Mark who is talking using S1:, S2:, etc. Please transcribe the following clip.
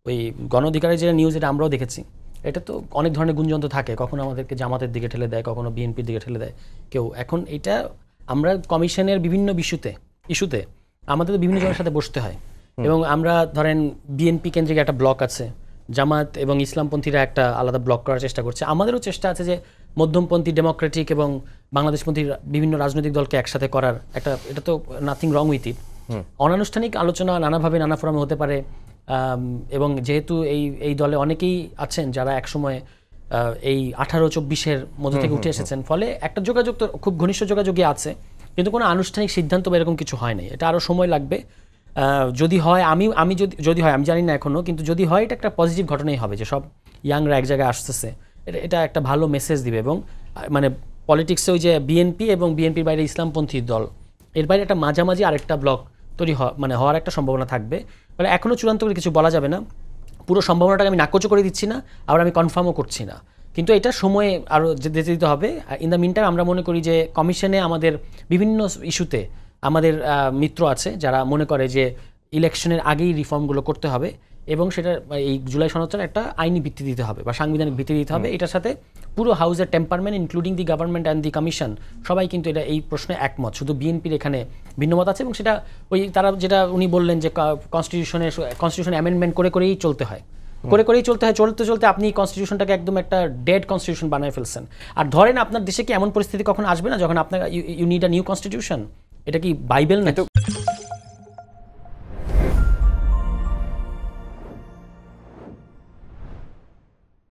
S1: ওই গণ অধিকারের যে নিউজ, এটা আমরাও দেখেছি, এটা তো অনেক ধরনের গুঞ্জন তো থাকে, কখনো আমাদেরকে জামাতের দিকে ঠেলে দেয়, কখনো বিএনপির দিকে ঠেলে দেয় কেউ। এখন এটা আমরা কমিশনের বিভিন্ন ইস্যুতে আমাদের তো বিভিন্ন জনের সাথে বসতে হয়, এবং আমরা ধরেন বিএনপি কেন্দ্রিক একটা ব্লক আছে, জামাত এবং ইসলামপন্থীরা একটা আলাদা ব্লক করার চেষ্টা করছে। আমাদেরও চেষ্টা আছে যে মধ্যমপন্থী, ডেমোক্রেটিক এবং বাংলাদেশপন্থী বিভিন্ন রাজনৈতিক দলকে একসাথে করার একটা, এটা তো নাথিং রং উইথ ইট। অনানুষ্ঠানিক আলোচনা নানাভাবে নানা ফোরামে হতে পারে, এবং যেহেতু এই দলে অনেকেই আছেন যারা একসময় এই 18-24-এর মধ্যে থেকে উঠে এসেছেন, ফলে একটা যোগাযোগ তো খুব ঘনিষ্ঠ যোগাযোগই আছে, কিন্তু কোনো আনুষ্ঠানিক সিদ্ধান্ত বা এরকম কিছু হয় নাই। এটা আরও সময় লাগবে। যদি হয়, আমি যদি হয়, আমি জানি না এখনও, কিন্তু যদি হয় এটা একটা পজিটিভ ঘটনাই হবে যে সব ইয়াংরা এক জায়গায় আসতেছে। এটা একটা ভালো মেসেজ দিবে, এবং মানে পলিটিক্সে ওই যে বিএনপি এবং বিএনপির বাইরে ইসলামপন্থী দল, এর বাইরে একটা মাঝামাঝি আরেকটা ব্লক তৈরি হওয়ার একটা সম্ভাবনা থাকবে। ফলে এখনও চূড়ান্ত করে কিছু বলা যাবে না, পুরো সম্ভাবনাটাকে আমি নাকচ করে দিচ্ছি না, আবার আমি কনফার্মও করছি না, কিন্তু এটা সময়ে আরও যেতে দিতে হবে। ইন দ্য মিনটাইম আমরা মনে করি যে কমিশনে আমাদের বিভিন্ন ইস্যুতে আমাদের মিত্র আছে যারা মনে করে যে ইলেকশনের আগেই রিফর্মগুলো করতে হবে, এবং সেটা এই জুলাই সনদটার একটা আইনি ভিত্তি দিতে হবে বা সাংবিধানিক ভিত্তি দিতে হবে। এটার সাথে পুরো হাউসের temperament including the government and the commission সবাই কিন্তু এটা এই প্রশ্নে একমত, শুধু বিএনপির এখানে ভিন্নমত আছে, এবং সেটা ওই তারা যেটা উনি বললেন যে কনস্টিটিউশন অ্যামেন্ডমেন্ট করেই চলতে হয়, চলতে আপনি কনস্টিটিউশনটাকে একদম একটা ডেড কনস্টিটিউশন বানায় ফেলছেন। আর ধরেন আপনার দেশে কি এমন পরিস্থিতি কখন আসবে না যখন আপনার you need a new constitution? এটা কি বাইবেল নাকি?